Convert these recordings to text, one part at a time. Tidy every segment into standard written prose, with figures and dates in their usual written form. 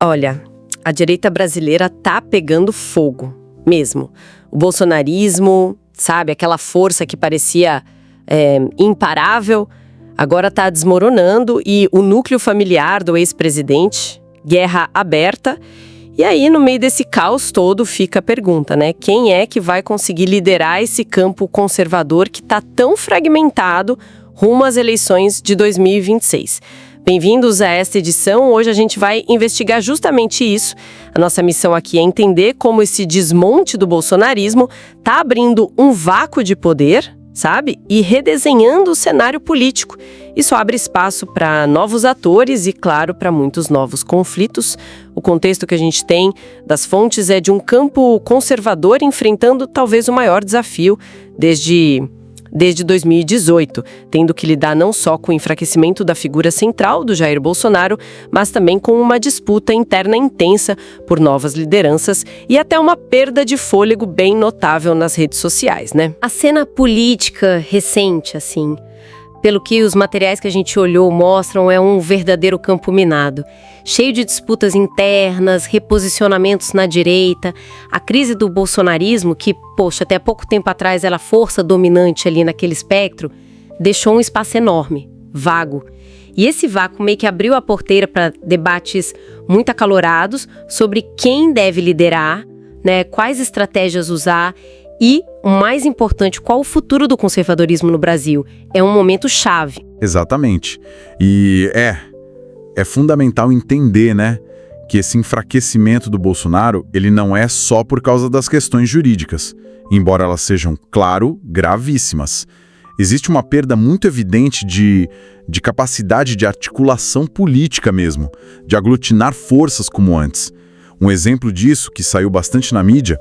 Olha, a direita brasileira tá pegando fogo, mesmo. O bolsonarismo, sabe, aquela força que parecia imparável, agora tá desmoronando e o núcleo familiar do ex-presidente, guerra aberta. E aí, no meio desse caos todo, fica a pergunta, né? Quem é que vai conseguir liderar esse campo conservador que tá tão fragmentado rumo às eleições de 2026? Bem-vindos a esta edição. Hoje a gente vai investigar justamente isso. A nossa missão aqui é entender como esse desmonte do bolsonarismo está abrindo um vácuo de poder, sabe? E redesenhando o cenário político. Isso abre espaço para novos atores e, claro, para muitos novos conflitos. O contexto que a gente tem das fontes é de um campo conservador enfrentando talvez o maior desafio desde 2018, tendo que lidar não só com o enfraquecimento da figura central do Jair Bolsonaro, mas também com uma disputa interna intensa por novas lideranças e até uma perda de fôlego bem notável nas redes sociais, né? A cena política recente, assim, pelo que os materiais que a gente olhou mostram, é um verdadeiro campo minado. Cheio de disputas internas, reposicionamentos na direita. A crise do bolsonarismo, que, poxa, até pouco tempo atrás era a força dominante ali naquele espectro, deixou um espaço enorme, vago. E esse vácuo meio que abriu a porteira para debates muito acalorados sobre quem deve liderar, né, quais estratégias usar e, o mais importante, qual o futuro do conservadorismo no Brasil. É um momento chave. Exatamente. E é fundamental entender, né, que esse enfraquecimento do Bolsonaro, ele não é só por causa das questões jurídicas, embora elas sejam, claro, gravíssimas. Existe uma perda muito evidente de capacidade de articulação política mesmo, de aglutinar forças como antes. Um exemplo disso, que saiu bastante na mídia,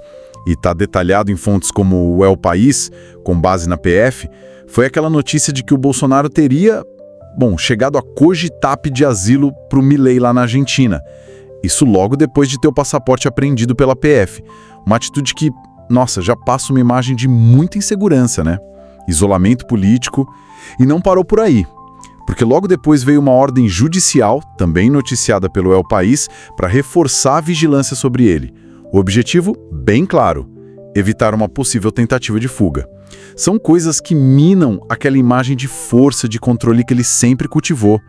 e está detalhado em fontes como o El País, com base na PF, foi aquela notícia de que o Bolsonaro teria, chegado a cogitar pedir asilo para o Milei lá na Argentina. Isso logo depois de ter o passaporte apreendido pela PF. Uma atitude que, já passa uma imagem de muita insegurança, né? Isolamento político. E não parou por aí, porque logo depois veio uma ordem judicial, também noticiada pelo El País, para reforçar a vigilância sobre ele. O objetivo, bem claro, evitar uma possível tentativa de fuga. São coisas que minam aquela imagem de força, de controle que ele sempre cultivou.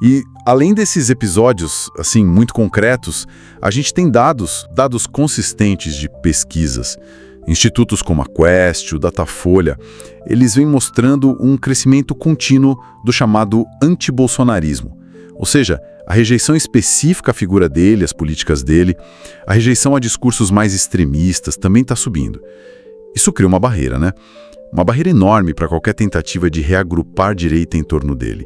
E, além desses episódios, muito concretos, a gente tem dados consistentes de pesquisas. Institutos como a Quest, o Datafolha, eles vêm mostrando um crescimento contínuo do chamado antibolsonarismo. Ou seja, a rejeição específica à figura dele, às políticas dele, a rejeição a discursos mais extremistas também está subindo. Isso cria uma barreira, né? Uma barreira enorme para qualquer tentativa de reagrupar direita em torno dele.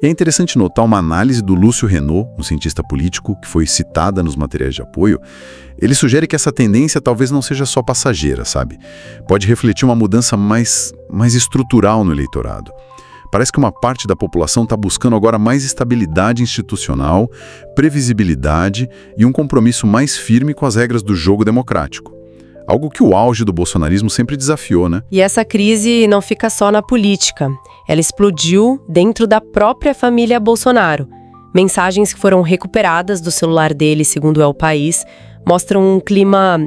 E é interessante notar uma análise do Lúcio Renault, um cientista político, que foi citada nos materiais de apoio. Ele sugere que essa tendência talvez não seja só passageira, sabe? Pode refletir uma mudança mais estrutural no eleitorado. Parece que uma parte da população está buscando agora mais estabilidade institucional, previsibilidade e um compromisso mais firme com as regras do jogo democrático. Algo que o auge do bolsonarismo sempre desafiou, né? E essa crise não fica só na política. Ela explodiu dentro da própria família Bolsonaro. Mensagens que foram recuperadas do celular dele, segundo o El País, mostram um clima,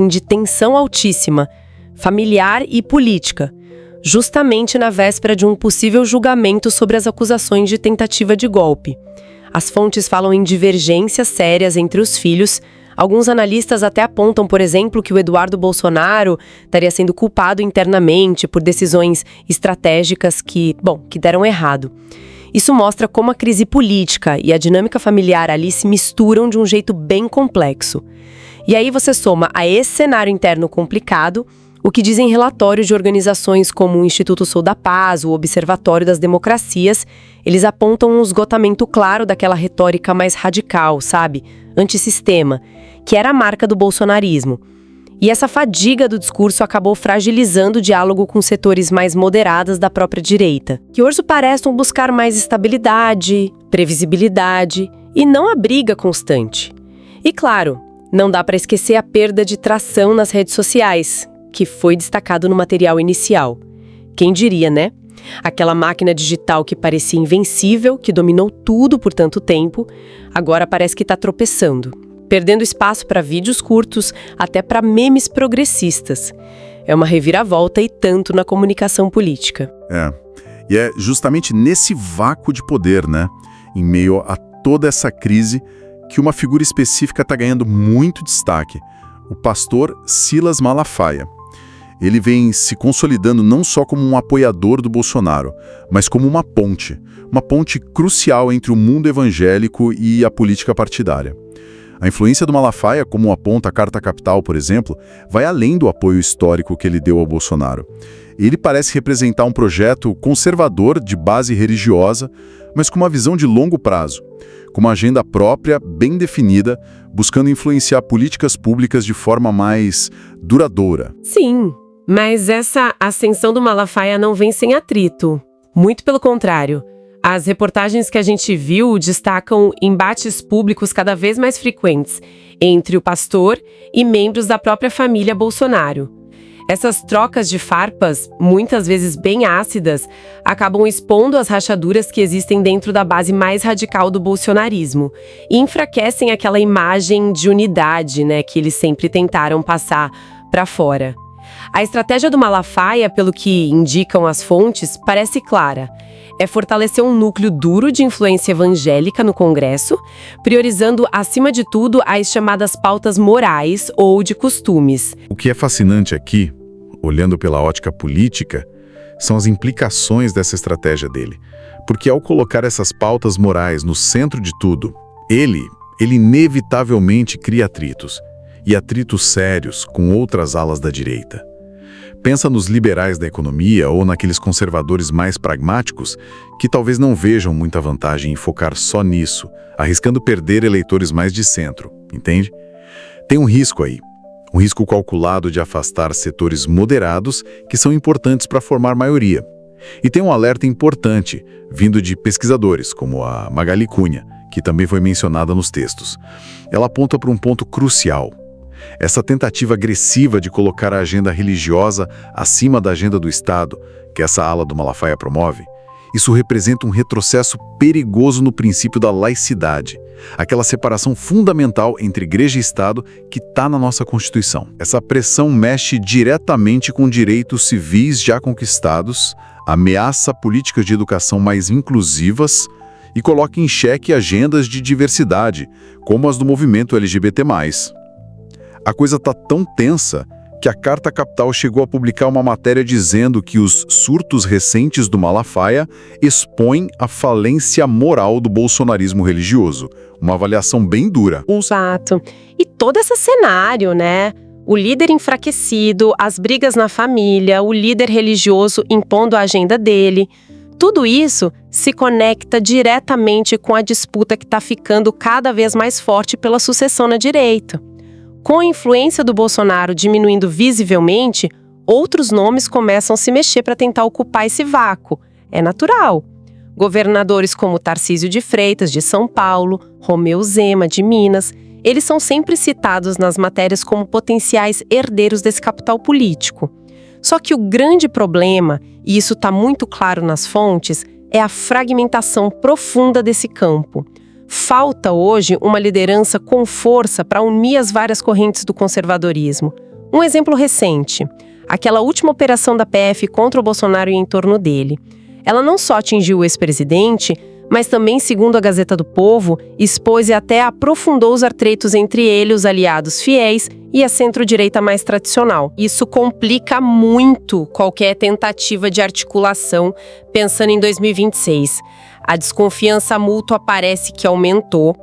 de tensão altíssima, familiar e política, justamente na véspera de um possível julgamento sobre as acusações de tentativa de golpe. As fontes falam em divergências sérias entre os filhos. Alguns analistas até apontam, por exemplo, que o Eduardo Bolsonaro estaria sendo culpado internamente por decisões estratégicas que deram errado. Isso mostra como a crise política e a dinâmica familiar ali se misturam de um jeito bem complexo. E aí você soma a esse cenário interno complicado o que dizem relatórios de organizações como o Instituto Sou da Paz, o Observatório das Democracias. Eles apontam um esgotamento claro daquela retórica mais radical, sabe? Antissistema, que era a marca do bolsonarismo. E essa fadiga do discurso acabou fragilizando o diálogo com setores mais moderados da própria direita, que hoje parecem buscar mais estabilidade, previsibilidade e não a briga constante. E claro, não dá para esquecer a perda de tração nas redes sociais, que foi destacado no material inicial. Quem diria, né? Aquela máquina digital que parecia invencível, que dominou tudo por tanto tempo, agora parece que está tropeçando, perdendo espaço para vídeos curtos, até para memes progressistas. É uma reviravolta e tanto na comunicação política. E é justamente nesse vácuo de poder, né, em meio a toda essa crise, que uma figura específica está ganhando muito destaque, o pastor Silas Malafaia. Ele vem se consolidando não só como um apoiador do Bolsonaro, mas como uma ponte crucial entre o mundo evangélico e a política partidária. A influência do Malafaia, como aponta a Carta Capital, por exemplo, vai além do apoio histórico que ele deu ao Bolsonaro. Ele parece representar um projeto conservador de base religiosa, mas com uma visão de longo prazo, com uma agenda própria, bem definida, buscando influenciar políticas públicas de forma mais duradoura. Sim, mas essa ascensão do Malafaia não vem sem atrito. Muito pelo contrário. As reportagens que a gente viu destacam embates públicos cada vez mais frequentes entre o pastor e membros da própria família Bolsonaro. Essas trocas de farpas, muitas vezes bem ácidas, acabam expondo as rachaduras que existem dentro da base mais radical do bolsonarismo e enfraquecem aquela imagem de unidade, né, que eles sempre tentaram passar para fora. A estratégia do Malafaia, pelo que indicam as fontes, parece clara. É fortalecer um núcleo duro de influência evangélica no Congresso, priorizando, acima de tudo, as chamadas pautas morais ou de costumes. O que é fascinante aqui, olhando pela ótica política, são as implicações dessa estratégia dele. Porque ao colocar essas pautas morais no centro de tudo, ele inevitavelmente cria atritos, e atritos sérios com outras alas da direita. Pensa nos liberais da economia ou naqueles conservadores mais pragmáticos que talvez não vejam muita vantagem em focar só nisso, arriscando perder eleitores mais de centro, entende? Tem um risco aí, um risco calculado de afastar setores moderados que são importantes para formar maioria. E tem um alerta importante, vindo de pesquisadores, como a Magali Cunha, que também foi mencionada nos textos. Ela aponta para um ponto crucial. Essa tentativa agressiva de colocar a agenda religiosa acima da agenda do Estado, que essa ala do Malafaia promove, isso representa um retrocesso perigoso no princípio da laicidade, aquela separação fundamental entre igreja e Estado que está na nossa Constituição. Essa pressão mexe diretamente com direitos civis já conquistados, ameaça políticas de educação mais inclusivas e coloca em xeque agendas de diversidade, como as do movimento LGBT+. A coisa está tão tensa que a Carta Capital chegou a publicar uma matéria dizendo que os surtos recentes do Malafaia expõem a falência moral do bolsonarismo religioso. Uma avaliação bem dura. Exato. E todo esse cenário, né? O líder enfraquecido, as brigas na família, o líder religioso impondo a agenda dele. Tudo isso se conecta diretamente com a disputa que está ficando cada vez mais forte pela sucessão na direita. Com a influência do Bolsonaro diminuindo visivelmente, outros nomes começam a se mexer para tentar ocupar esse vácuo. É natural. Governadores como Tarcísio de Freitas, de São Paulo, Romeu Zema, de Minas, eles são sempre citados nas matérias como potenciais herdeiros desse capital político. Só que o grande problema, e isso está muito claro nas fontes, é a fragmentação profunda desse campo. Falta hoje uma liderança com força para unir as várias correntes do conservadorismo. Um exemplo recente, aquela última operação da PF contra o Bolsonaro e em torno dele. Ela não só atingiu o ex-presidente, mas também, segundo a Gazeta do Povo, expôs e até aprofundou os atritos entre ele, os aliados fiéis e a centro-direita mais tradicional. Isso complica muito qualquer tentativa de articulação pensando em 2026. A desconfiança mútua parece que aumentou.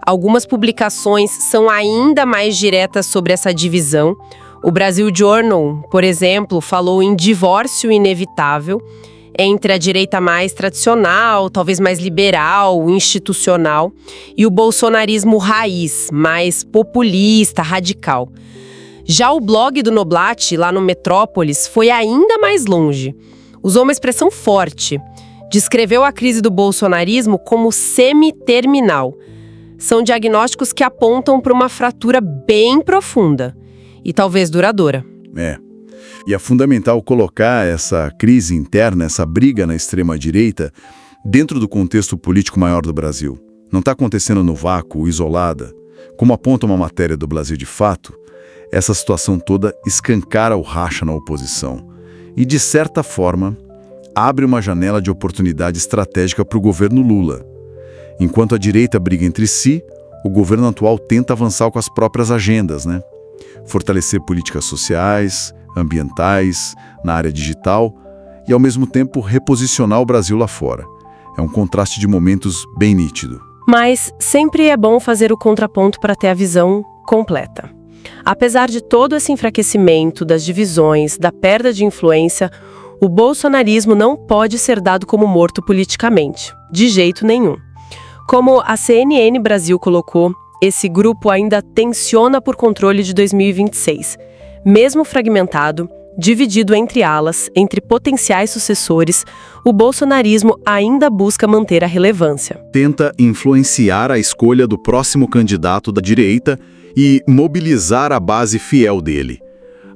Algumas publicações são ainda mais diretas sobre essa divisão. O Brasil Journal, por exemplo, falou em divórcio inevitável entre a direita mais tradicional, talvez mais liberal, institucional, e o bolsonarismo raiz, mais populista, radical. Já o blog do Noblat, lá no Metrópolis, foi ainda mais longe. Usou uma expressão forte. Descreveu a crise do bolsonarismo como semi-terminal. São diagnósticos que apontam para uma fratura bem profunda e talvez duradoura. E é fundamental colocar essa crise interna, essa briga na extrema-direita, dentro do contexto político maior do Brasil. Não está acontecendo no vácuo, isolada. Como aponta uma matéria do Brasil de Fato, essa situação toda escancara o racha na oposição e, de certa forma, abre uma janela de oportunidade estratégica para o governo Lula. Enquanto a direita briga entre si, o governo atual tenta avançar com as próprias agendas, né? Fortalecer políticas sociais, ambientais, na área digital e, ao mesmo tempo, reposicionar o Brasil lá fora. É um contraste de momentos bem nítido. Mas sempre é bom fazer o contraponto para ter a visão completa. Apesar de todo esse enfraquecimento, das divisões, da perda de influência, o bolsonarismo não pode ser dado como morto politicamente, de jeito nenhum. Como a CNN Brasil colocou, esse grupo ainda tensiona por controle de 2026. Mesmo fragmentado, dividido entre alas, entre potenciais sucessores, o bolsonarismo ainda busca manter a relevância. Tenta influenciar a escolha do próximo candidato da direita e mobilizar a base fiel dele.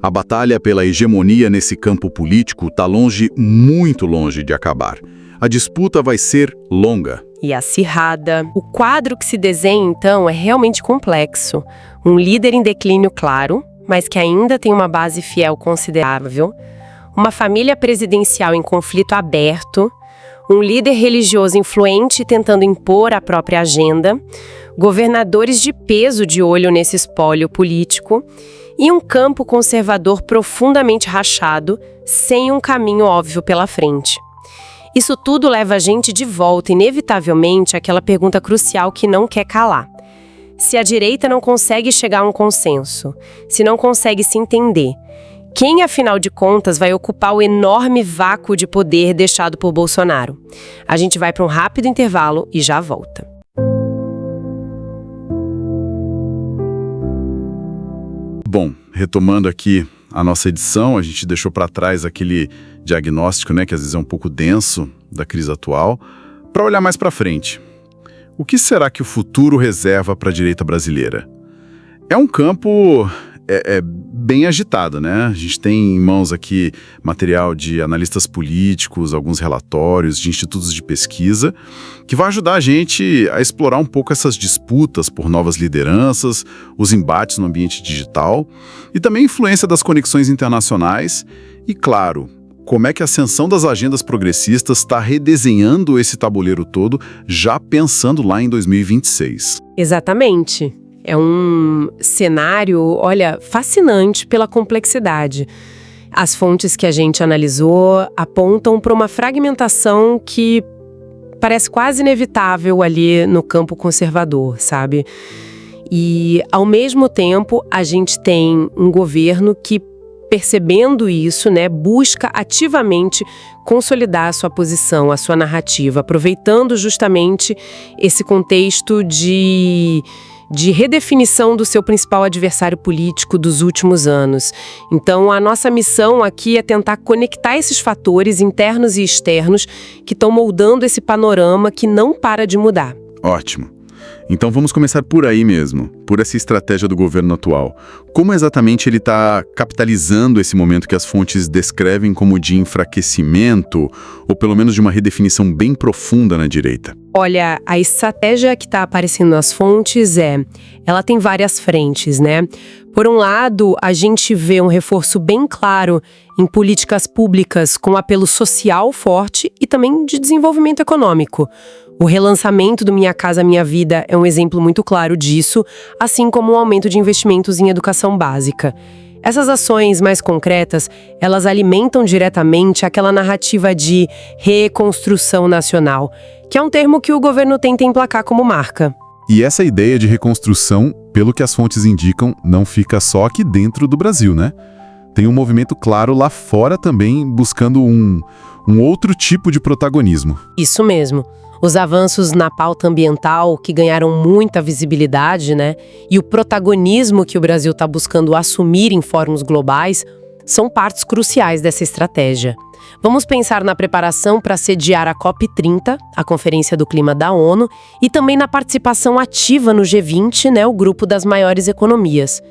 A batalha pela hegemonia nesse campo político está longe, muito longe de acabar. A disputa vai ser longa. E acirrada. O quadro que se desenha, então, é realmente complexo. Um líder em declínio, claro, mas que ainda tem uma base fiel considerável. Uma família presidencial em conflito aberto. Um líder religioso influente tentando impor a própria agenda. Governadores de peso de olho nesse espólio político. E um campo conservador profundamente rachado, sem um caminho óbvio pela frente. Isso tudo leva a gente de volta, inevitavelmente, àquela pergunta crucial que não quer calar. Se a direita não consegue chegar a um consenso, se não consegue se entender, quem, afinal de contas, vai ocupar o enorme vácuo de poder deixado por Bolsonaro? A gente vai para um rápido intervalo e já volta. Bom, retomando aqui a nossa edição, a gente deixou para trás aquele diagnóstico, né, que às vezes é um pouco denso da crise atual, para olhar mais para frente. O que será que o futuro reserva para a direita brasileira? É um campo bem agitado, né? A gente tem em mãos aqui material de analistas políticos, alguns relatórios de institutos de pesquisa, que vai ajudar a gente a explorar um pouco essas disputas por novas lideranças, os embates no ambiente digital e também a influência das conexões internacionais e, claro, como é que a ascensão das agendas progressistas está redesenhando esse tabuleiro todo, já pensando lá em 2026. Exatamente. É um cenário, olha, fascinante pela complexidade. As fontes que a gente analisou apontam para uma fragmentação que parece quase inevitável ali no campo conservador, sabe? E, ao mesmo tempo, a gente tem um governo que, percebendo isso, né, busca ativamente consolidar a sua posição, a sua narrativa, aproveitando justamente esse contexto de redefinição do seu principal adversário político dos últimos anos. Então, a nossa missão aqui é tentar conectar esses fatores internos e externos que estão moldando esse panorama que não para de mudar. Ótimo. Então vamos começar por aí mesmo, por essa estratégia do governo atual. Como exatamente ele está capitalizando esse momento que as fontes descrevem como de enfraquecimento, ou pelo menos de uma redefinição bem profunda na direita? Olha, a estratégia que está aparecendo nas fontes ela tem várias frentes, né? Por um lado, a gente vê um reforço bem claro em políticas públicas com apelo social forte e também de desenvolvimento econômico. O relançamento do Minha Casa Minha Vida é um exemplo muito claro disso, assim como o aumento de investimentos em educação básica. Essas ações mais concretas, elas alimentam diretamente aquela narrativa de reconstrução nacional, que é um termo que o governo tenta emplacar como marca. E essa ideia de reconstrução, pelo que as fontes indicam, não fica só aqui dentro do Brasil, né? Tem um movimento claro lá fora também, buscando um outro tipo de protagonismo. Isso mesmo. Os avanços na pauta ambiental, que ganharam muita visibilidade, né? E o protagonismo que o Brasil está buscando assumir em fóruns globais, são partes cruciais dessa estratégia. Vamos pensar na preparação para sediar a COP30, a Conferência do Clima da ONU, e também na participação ativa no G20, né, o grupo das maiores economias.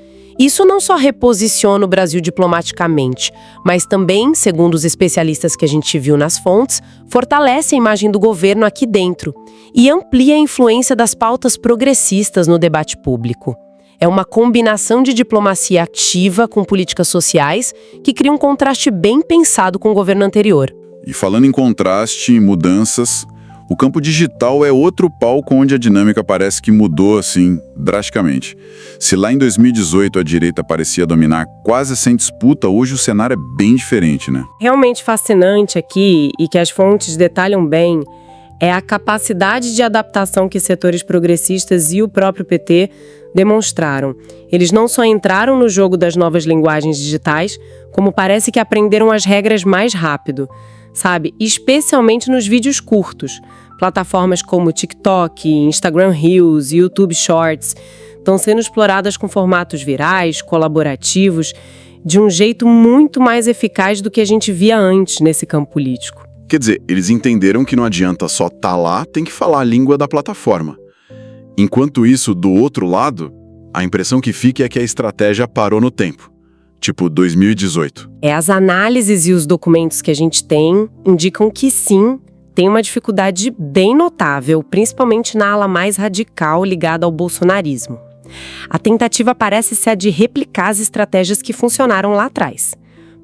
Isso não só reposiciona o Brasil diplomaticamente, mas também, segundo os especialistas que a gente viu nas fontes, fortalece a imagem do governo aqui dentro e amplia a influência das pautas progressistas no debate público. É uma combinação de diplomacia ativa com políticas sociais que cria um contraste bem pensado com o governo anterior. E falando em contraste e mudanças, o campo digital é outro palco onde a dinâmica parece que mudou, assim, drasticamente. Se lá em 2018 a direita parecia dominar quase sem disputa, hoje o cenário é bem diferente, né? Realmente fascinante aqui, e que as fontes detalham bem, é a capacidade de adaptação que setores progressistas e o próprio PT demonstraram. Eles não só entraram no jogo das novas linguagens digitais, como parece que aprenderam as regras mais rápido, sabe? Especialmente nos vídeos curtos. Plataformas como TikTok, Instagram Reels e YouTube Shorts estão sendo exploradas com formatos virais, colaborativos, de um jeito muito mais eficaz do que a gente via antes nesse campo político. Quer dizer, eles entenderam que não adianta só estar lá, tem que falar a língua da plataforma. Enquanto isso, do outro lado, a impressão que fica é que a estratégia parou no tempo. Tipo 2018. As análises e os documentos que a gente tem indicam que sim, tem uma dificuldade bem notável, principalmente na ala mais radical ligada ao bolsonarismo. A tentativa parece ser a de replicar as estratégias que funcionaram lá atrás.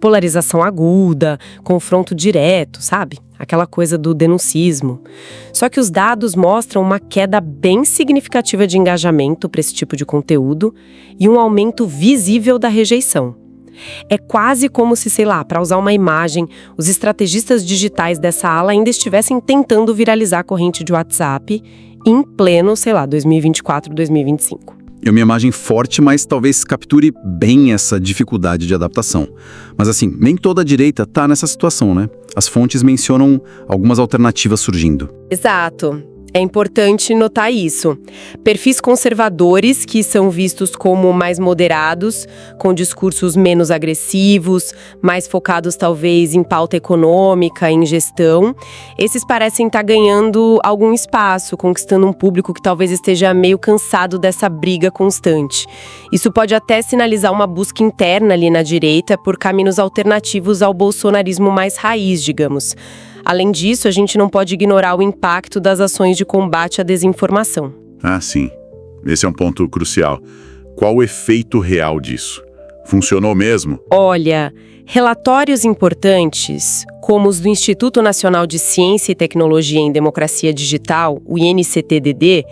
Polarização aguda, confronto direto, sabe? Aquela coisa do denuncismo. Só que os dados mostram uma queda bem significativa de engajamento para esse tipo de conteúdo e um aumento visível da rejeição. É quase como se, sei lá, para usar uma imagem, os estrategistas digitais dessa ala ainda estivessem tentando viralizar a corrente de WhatsApp em pleno, sei lá, 2024, 2025. É uma imagem forte, mas talvez capture bem essa dificuldade de adaptação. Mas assim, nem toda a direita está nessa situação, né? As fontes mencionam algumas alternativas surgindo. Exato. É importante notar isso. Perfis conservadores, que são vistos como mais moderados, com discursos menos agressivos, mais focados talvez em pauta econômica, em gestão, esses parecem estar ganhando algum espaço, conquistando um público que talvez esteja meio cansado dessa briga constante. Isso pode até sinalizar uma busca interna ali na direita por caminhos alternativos ao bolsonarismo mais raiz, digamos. Além disso, a gente não pode ignorar o impacto das ações de combate à desinformação. Ah, sim. Esse é um ponto crucial. Qual o efeito real disso? Funcionou mesmo? Olha, relatórios importantes, como os do Instituto Nacional de Ciência e Tecnologia em Democracia Digital, o INCTDD,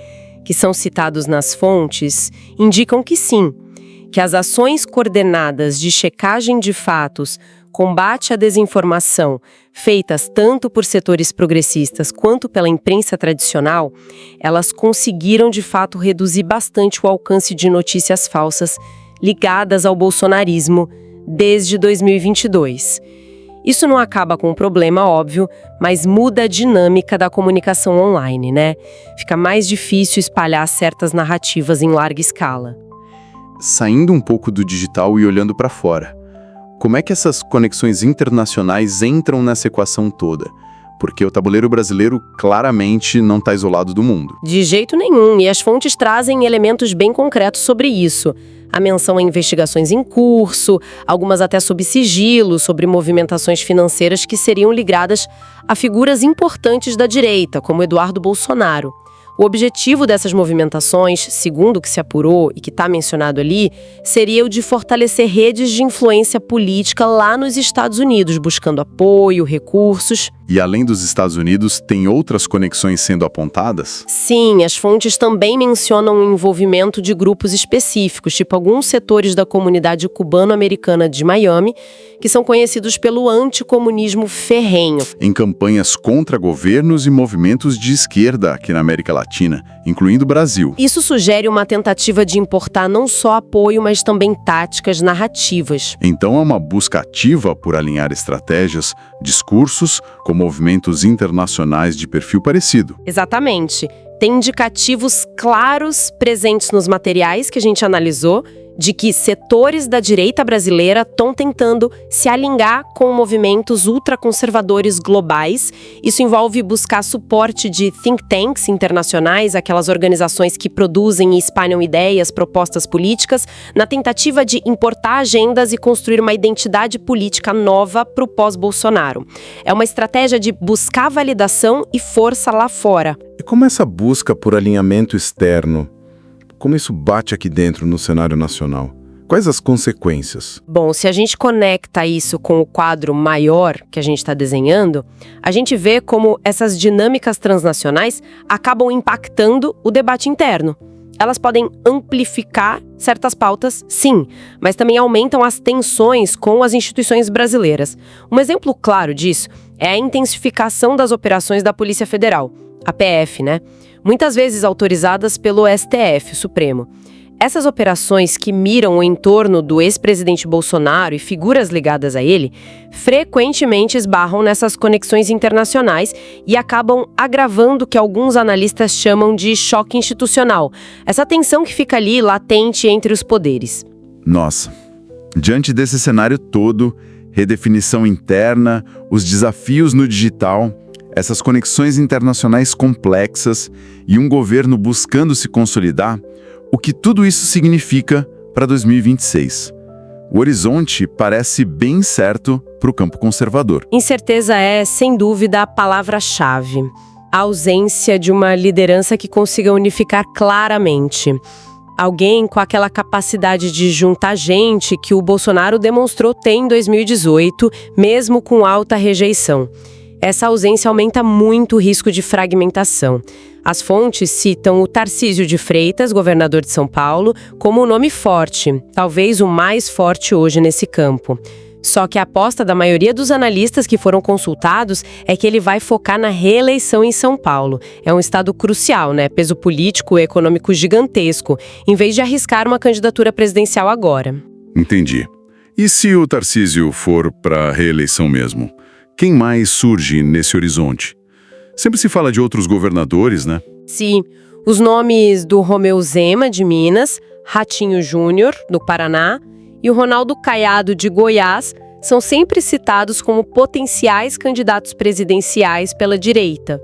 que são citados nas fontes, indicam que sim, que as ações coordenadas de checagem de fatos, combate à desinformação, feitas tanto por setores progressistas quanto pela imprensa tradicional, elas conseguiram de fato reduzir bastante o alcance de notícias falsas ligadas ao bolsonarismo desde 2022. Isso não acaba com o problema, óbvio, mas muda a dinâmica da comunicação online, né? Fica mais difícil espalhar certas narrativas em larga escala. Saindo um pouco do digital e olhando para fora, como é que essas conexões internacionais entram nessa equação toda? Porque o tabuleiro brasileiro claramente não está isolado do mundo. De jeito nenhum, e as fontes trazem elementos bem concretos sobre isso. A menção a investigações em curso, algumas até sob sigilo, sobre movimentações financeiras que seriam ligadas a figuras importantes da direita, como Eduardo Bolsonaro. O objetivo dessas movimentações, segundo o que se apurou e que está mencionado ali, seria o de fortalecer redes de influência política lá nos Estados Unidos, buscando apoio, recursos. E além dos Estados Unidos, tem outras conexões sendo apontadas? Sim, as fontes também mencionam o envolvimento de grupos específicos, tipo alguns setores da comunidade cubano-americana de Miami, que são conhecidos pelo anticomunismo ferrenho. Em campanhas contra governos e movimentos de esquerda aqui na América Latina, incluindo o Brasil. Isso sugere uma tentativa de importar não só apoio, mas também táticas narrativas. Então é uma busca ativa por alinhar estratégias, discursos, com movimentos internacionais de perfil parecido. Exatamente. Tem indicativos claros presentes nos materiais que a gente analisou de que setores da direita brasileira estão tentando se alinhar com movimentos ultraconservadores globais. Isso envolve buscar suporte de think tanks internacionais, aquelas organizações que produzem e espalham ideias, propostas políticas, na tentativa de importar agendas e construir uma identidade política nova para o pós-Bolsonaro. É uma estratégia de buscar validação e força lá fora. E como essa busca por alinhamento externo, como isso bate aqui dentro no cenário nacional? Quais as consequências? Bom, se a gente conecta isso com o quadro maior que a gente está desenhando, a gente vê como essas dinâmicas transnacionais acabam impactando o debate interno. Elas podem amplificar certas pautas, sim, mas também aumentam as tensões com as instituições brasileiras. Um exemplo claro disso é a intensificação das operações da Polícia Federal, a PF, né? Muitas vezes autorizadas pelo STF, o Supremo. Essas operações que miram o entorno do ex-presidente Bolsonaro e figuras ligadas a ele, frequentemente esbarram nessas conexões internacionais e acabam agravando o que alguns analistas chamam de choque institucional, essa tensão que fica ali latente entre os poderes. Nossa, diante desse cenário todo, redefinição interna, os desafios no digital, essas conexões internacionais complexas e um governo buscando se consolidar, o que tudo isso significa para 2026? O horizonte parece bem certo para o campo conservador. Incerteza é, sem dúvida, a palavra-chave. A ausência de uma liderança que consiga unificar claramente. Alguém com aquela capacidade de juntar gente que o Bolsonaro demonstrou ter em 2018, mesmo com alta rejeição. Essa ausência aumenta muito o risco de fragmentação. As fontes citam o Tarcísio de Freitas, governador de São Paulo, como um nome forte, talvez o mais forte hoje nesse campo. Só que a aposta da maioria dos analistas que foram consultados é que ele vai focar na reeleição em São Paulo. É um estado crucial, né? Peso político e econômico gigantesco, em vez de arriscar uma candidatura presidencial agora. Entendi. E se o Tarcísio for para a reeleição mesmo? Quem mais surge nesse horizonte? Sempre se fala de outros governadores, né? Sim, os nomes do Romeu Zema, de Minas, Ratinho Júnior, do Paraná, e o Ronaldo Caiado, de Goiás, são sempre citados como potenciais candidatos presidenciais pela direita.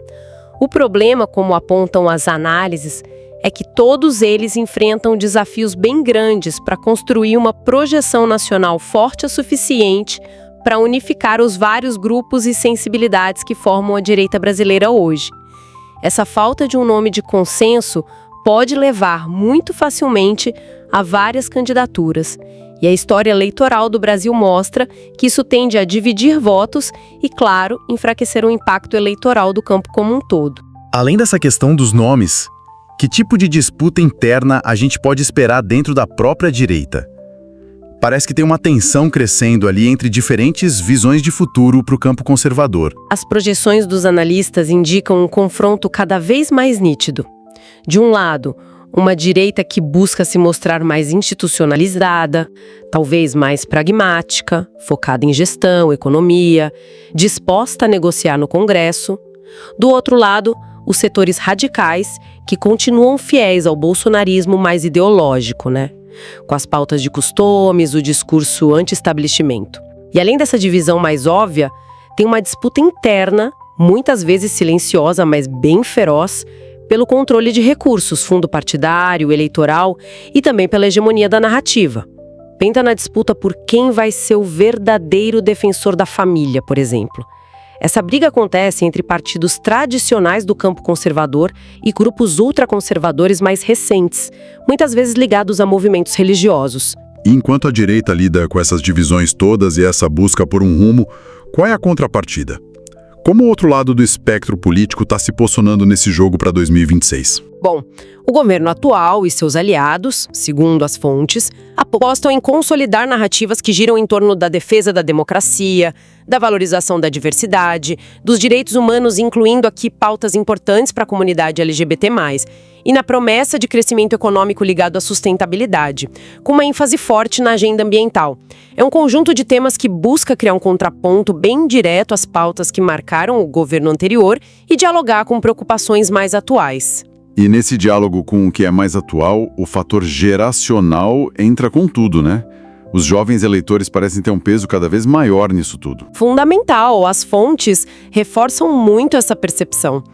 O problema, como apontam as análises, é que todos eles enfrentam desafios bem grandes para construir uma projeção nacional forte o suficiente para unificar os vários grupos e sensibilidades que formam a direita brasileira hoje. Essa falta de um nome de consenso pode levar muito facilmente a várias candidaturas. E a história eleitoral do Brasil mostra que isso tende a dividir votos e, claro, enfraquecer o impacto eleitoral do campo como um todo. Além dessa questão dos nomes, que tipo de disputa interna a gente pode esperar dentro da própria direita? Parece que tem uma tensão crescendo ali entre diferentes visões de futuro para o campo conservador. As projeções dos analistas indicam um confronto cada vez mais nítido. De um lado, uma direita que busca se mostrar mais institucionalizada, talvez mais pragmática, focada em gestão, economia, disposta a negociar no Congresso. Do outro lado, os setores radicais, que continuam fiéis ao bolsonarismo mais ideológico, né? Com as pautas de costumes, o discurso anti-estabelecimento. E além dessa divisão mais óbvia, tem uma disputa interna, muitas vezes silenciosa, mas bem feroz, pelo controle de recursos, fundo partidário, eleitoral e também pela hegemonia da narrativa. Pensa na disputa por quem vai ser o verdadeiro defensor da família, por exemplo. Essa briga acontece entre partidos tradicionais do campo conservador e grupos ultraconservadores mais recentes, muitas vezes ligados a movimentos religiosos. E enquanto a direita lida com essas divisões todas e essa busca por um rumo, qual é a contrapartida? Como o outro lado do espectro político está se posicionando nesse jogo para 2026? Bom, o governo atual e seus aliados, segundo as fontes, apostam em consolidar narrativas que giram em torno da defesa da democracia, da valorização da diversidade, dos direitos humanos, incluindo aqui pautas importantes para a comunidade LGBT+, e na promessa de crescimento econômico ligado à sustentabilidade, com uma ênfase forte na agenda ambiental. É um conjunto de temas que busca criar um contraponto bem direto às pautas que marcaram o governo anterior e dialogar com preocupações mais atuais. E nesse diálogo com o que é mais atual, o fator geracional entra com tudo, né? Os jovens eleitores parecem ter um peso cada vez maior nisso tudo. Fundamental, as fontes reforçam muito essa percepção.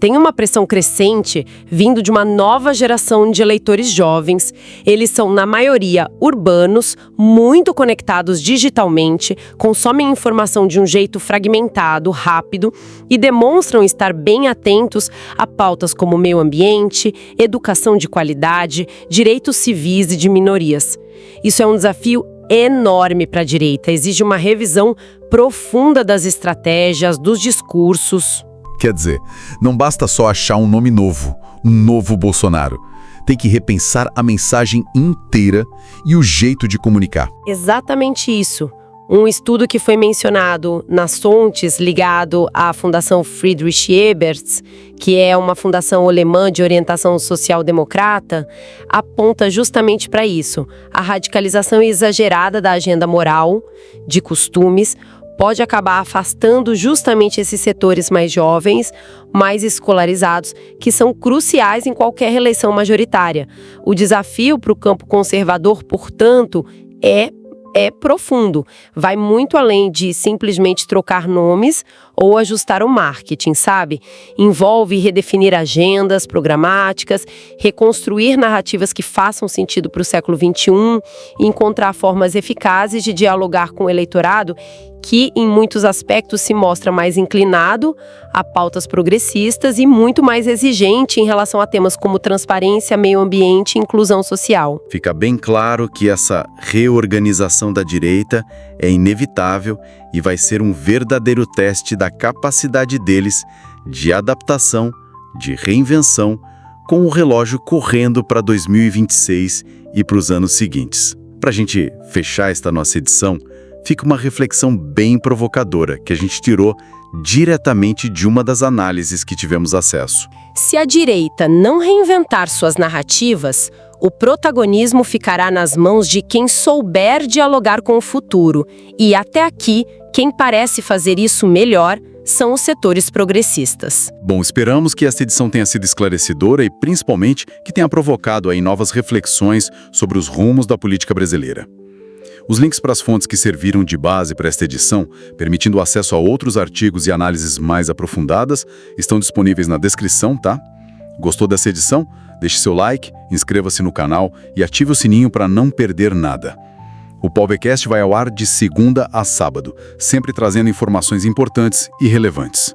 Tem uma pressão crescente vindo de uma nova geração de eleitores jovens. Eles são, na maioria, urbanos, muito conectados digitalmente, consomem informação de um jeito fragmentado, rápido e demonstram estar bem atentos a pautas como meio ambiente, educação de qualidade, direitos civis e de minorias. Isso é um desafio enorme para a direita, exige uma revisão profunda das estratégias, dos discursos. Quer dizer, não basta só achar um nome novo, um novo Bolsonaro. Tem que repensar a mensagem inteira e o jeito de comunicar. Exatamente isso. Um estudo que foi mencionado nas fontes ligado à Fundação Friedrich Ebert, que é uma fundação alemã de orientação social-democrata, aponta justamente para isso. A radicalização exagerada da agenda moral, de costumes, pode acabar afastando justamente esses setores mais jovens, mais escolarizados, que são cruciais em qualquer reeleição majoritária. O desafio para o campo conservador, portanto, é profundo. Vai muito além de simplesmente trocar nomes ou ajustar o marketing, sabe? Envolve redefinir agendas programáticas, reconstruir narrativas que façam sentido para o século XXI e encontrar formas eficazes de dialogar com o eleitorado que, em muitos aspectos, se mostra mais inclinado a pautas progressistas e muito mais exigente em relação a temas como transparência, meio ambiente e inclusão social. Fica bem claro que essa reorganização da direita é inevitável e vai ser um verdadeiro teste da capacidade deles de adaptação, de reinvenção, com o relógio correndo para 2026 e para os anos seguintes. Para a gente fechar esta nossa edição, fica uma reflexão bem provocadora que a gente tirou diretamente de uma das análises que tivemos acesso. Se a direita não reinventar suas narrativas, o protagonismo ficará nas mãos de quem souber dialogar com o futuro. E até aqui, quem parece fazer isso melhor são os setores progressistas. Bom, esperamos que esta edição tenha sido esclarecedora e, principalmente, que tenha provocado aí novas reflexões sobre os rumos da política brasileira. Os links para as fontes que serviram de base para esta edição, permitindo acesso a outros artigos e análises mais aprofundadas, estão disponíveis na descrição, tá? Gostou dessa edição? Deixe seu like, inscreva-se no canal e ative o sininho para não perder nada. O PolVCast vai ao ar de segunda a sábado, sempre trazendo informações importantes e relevantes.